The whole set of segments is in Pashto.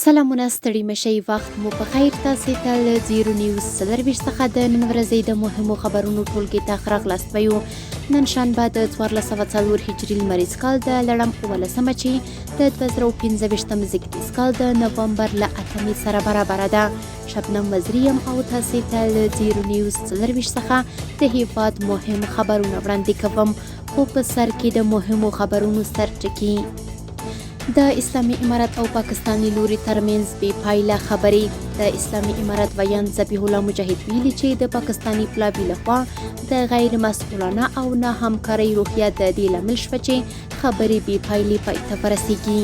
سلامونه ستړي مشئ وخت مو په خیر تاسې ته له زیرو نیوز 24 څخه د نن ورځې د مهمو خبرونو ټولګې ته ښه راغلاست ویو. نن شنبه د 1404 هجري لمریز کال د لړم 18مه چې د 2015 زیږدیز کال د نومبر له 8مې سره برابره ده. شبنم وزیری یم او تاسې ته له زیرو نیوز 24 څخه د هیواد مهم خبرونه وړاندې کوم. خو په سر کې د مهمو خبرونو سرټکي: د اسلامي امارت او پاکستاني لوري ترمنځ بې پایله خبرې. د اسلامي امارت ویان زبیح الله مجاهد ویلي چې د پاکستاني پلاوي لخوا د غیر مسولانه او نه همکارۍ روحیه د دې لامل شوه چې خبرې بې پایلې پای ته ورسیږي.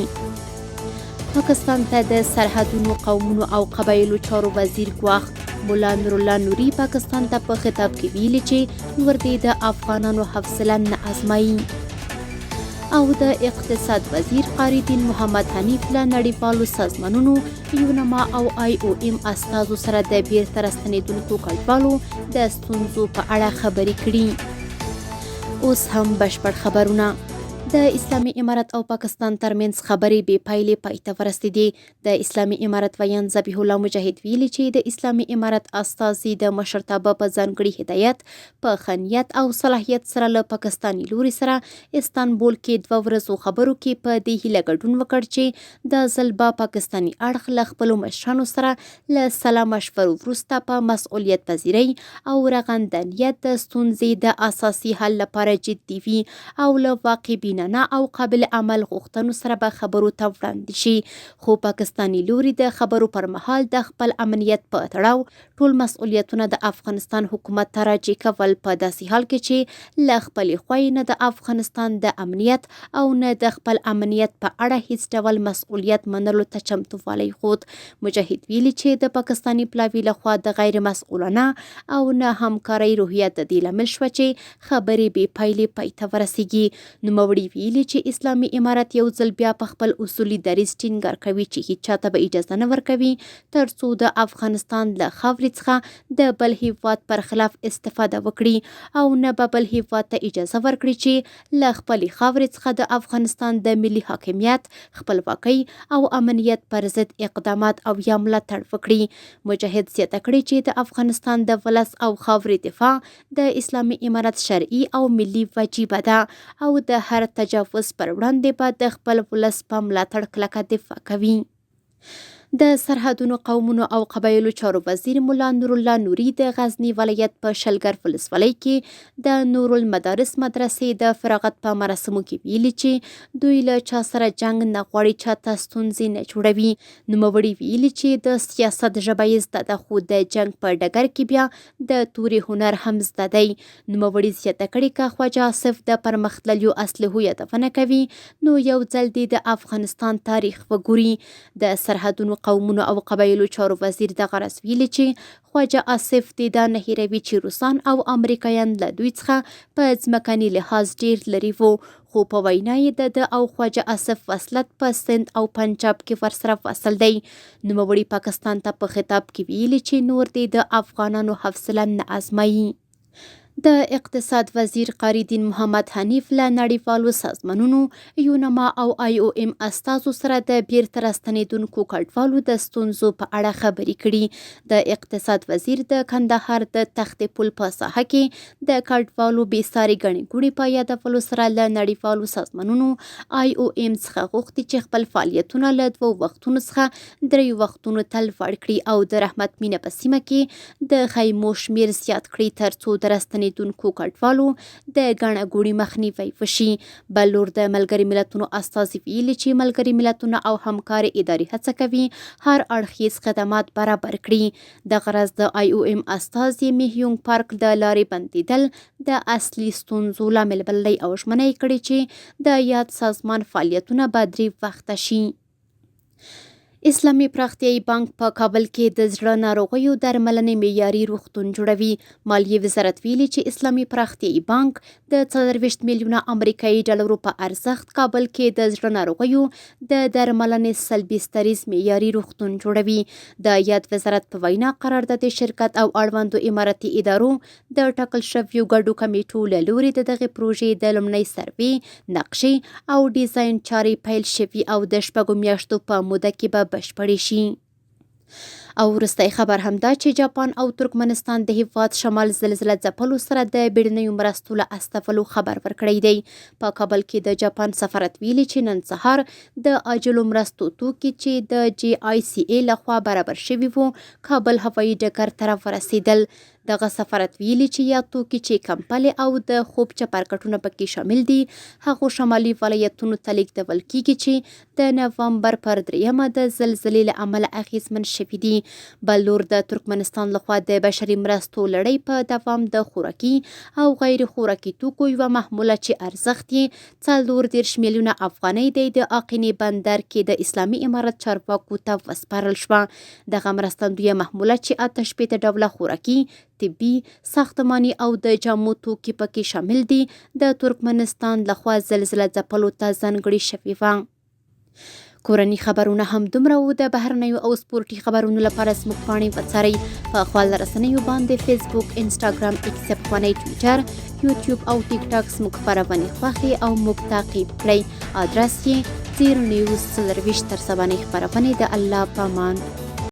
پاکستان ته د سرحدونو قومونو او قبایلو چارو وزیر ګواښ. مولا الله نوري پاکستان ته په خطاب کې ویلي چې نور دې د افغانانو حوصله نه ازمایي. او د اقتصاد وزیر قاری دین محمد حنیف له نړیوالو سازمانونو یونما او IOM استازو سره د بیرته راستنېدونکو کډوالو د ستونزو په اړه خبرې کړي. اوس هم بشپړ خبرونه. د اسلامي امارت او پاکستان ترمنځ خبرې بې پایلې پای ته ورسېدې. د اسلامي امارت ویان زبیح الله مجاهد ویلي چې د اسلامي امارت استازي د مشرتابه په ځانګړي هدایت په ښه نیت او صلاحیت سره له پاکستاني لوري سره استانبول کې 2 ورځو خبرو کې په دې هیله ګډون وکړ چې د ځل به پاکستاني اړخ له خپلو مشرانو سره له سلا مشورو وروسته په مسؤلیت پذیرۍ او رغندنیت د ستونزې د اساسي حل لپاره جدي وي او له واقع بینانه او قابل عمل غوښتنو سره به خبرو ته وړاندې شي. خو پاکستاني لوري د خبرو پر مهال د خپل امنیت په تړاو ټول مسؤلیتونه د افغانستان حکومت ته راجع کول، په داسې حال کې چې له خپلې خوا نه د افغانستان د امنیت او نه د خپل امنیت په اړه هیڅ ډول مسؤلیت منلو ته چمتووالی ښود. مجاهد ویلي چې د پاکستاني پلاوي لخوا د غیر مسؤلانه او نه همکارۍ روحیه د دې لامل شوه چې خبرې بې پایلې پای ته ورسیږي. نوموړي ویلي چې اسلامي امارت یو ځل بیا په خپل اصولي دریځ ټینګار کوي چې هیڅ چاته به اجازه نه ورکوي ترڅو د افغانستان له خاورې څخه د بل هیواد پر خلاف استفاده وکړي او نه به بل هیواد ته اجازه ورکړي چې له خپلې خاورې څخه د افغانستان د ملي حاکمیت، خپلواکۍ او امنیت پر ضد اقدامات او یا ملاتړ وکړي. مجاهد زیاته کړې چې د افغانستان د ولس او خاورې دفاع د اسلامي امارت شرعي او ملي وجیبه ده او د هر تجاوز پر وړاندې به د خپل ولس په ملاتړ کلکه دفاع کوي. د سرحدونو قومونو او قبایلو چارو وزیر مولا الله نوري د غزنی ولایت په شلګر ولسوالۍ کې د نورالمدارس مدرسې د فراغت په مراسمو کې ویلي چې دوی له چا سره جنگ نه غواړي، چاته ستونزې نه جوړوي. نوموړي ویلي چې د سیاست ژبه یې زده ده خو د جنگ په ډګر کې بیا د تورې هنر هم زده دی. نوموړي زیاته کړې که خواجه آصف د پرمختللیو اسلحو یادونه کوي نو یو ځل دې د افغانستان تاریخ وګوري. د سرحدونو قومونو او قبایلو چارو وزیر دغه راز ویلي چې خواجه آصف دې دا نه هیروي چې روسان او امریکایان له دوی څخه په ځمکني لحاظ ډیر لرې وو، خو په وینا یې د او خواجه آصف وصلت په سند او پنجاب کې ورسره وصل دی. نوموړي پاکستان ته په خطاب کې ویلي چې نور دې د افغانانو حوصله نه ازمایي. د اقتصاد وزیر قاری دین محمد حنیف له نړیوالو سازمانونو یونما او IOM استازو سره د بیرته راستنېدونکو کډوالو د ستونزو په اړه خبرې کړي. د اقتصاد وزیر د کندهار د تختې پل په ساحه کې د کډوالو بېساري ګڼې ګوڼې په یادولو سره له نړیوالو سازمانونو IOM څخه غوښتي چې خپل فعالیتونه له 2 وختونو څخه 3 وختونو ته لوړ کړي او د رحمت مینه په سیمه کې د خیمو شمېر زیات کړي ترڅو د راستنېدونکو کډوالو د ګڼه ګوڼې مخنیوی وشي. بل لور د ملګري ملتونو استازي ویلي چې ملګري ملتونه او همکاري ادارې هڅه کوي هر اړخیز خدمات برابر کړي. دغه راز د IOM استازي میهیونګ پارک د لارې بندیدل د اصلي ستونزو لامل بللی او ژمنه یې کړې چې د یاد سازمان فعالیتونه به 3 وخته شي. اسلامي پراختیایي بانک په کابل کې د زړه ناروغیو درملنې معیاري روغتون جوړوي. مالیې وزارت ویلي چې اسلامي پراختیایي بانک د 24 میلیونه امریکایي ډالرو په ارزښت کابل کې د زړه ناروغیو د درملنې بستریز معیاري روغتون جوړوي. د یاد وزارت په وینا قرارداد شرکت او اړوندو اماراتي ادارو د ټاکل شویو ګډو کمیټو له لوري د دغې پروژې د لومړنۍ سروې، نقشې او ډیزاین چارې پیل شوي او د 6 میاشتو په موده کې به بشپړې شي. او وروستی خبر همدا چې جاپان او ترکمنستان د هیواد شمال زلزله ځپلو سره د بیړنیو مرستو له استولو خبر ورکړی دی. په کابل کې د جاپان سفارت ویلي چې نن سهار د عاجلو مرستو توکي چې د JICA لخوا برابر شوي وو کابل هوایي ډګر ته ورسېدل. دغه سفارت ویلي چې یا توکي چې کمپلې او د خوب چپرکټونه پکې شامل دي هغو شمالي ولایتونو ته لیږدول کیږي چې د نوامبر پر 3 د زلزلې له امله اغیزمن شوي دي. بل لور د ترکمنستان لخوا د بشري مرستو لړۍ په دوام د خوراکي او غیر خوراکي توکو یوه محموله چې ارزښت یې 40 میلیونه افغانۍ دی د آقینې بندر کې د اسلامي امارت چارواکو ته وسپارل شوه. دغه مرستندویه محموله چې 88 ډوله خوراکي، طبي، ساختماني او د جامو توکي پکې شامل دي د ترکمنستان لخوا زلزله ځپلو ته ځانګړي شوي وه. کورني خبرونه هم دومره وو. د بهرنیو او سپورټي خبرونو لپاره زموږ پاڼې وڅارئ په خپل رسنیو باندې فیسبوک، انسټاګرام، ایکس افغاني، ټویټر، یوټیوب او ټیک ټاک زموږ خپرونې خوښې او موږ تعقیب کړئ. ادرس یې 0 نیوز 24 تر سبانۍ خپرونې د الله په امان.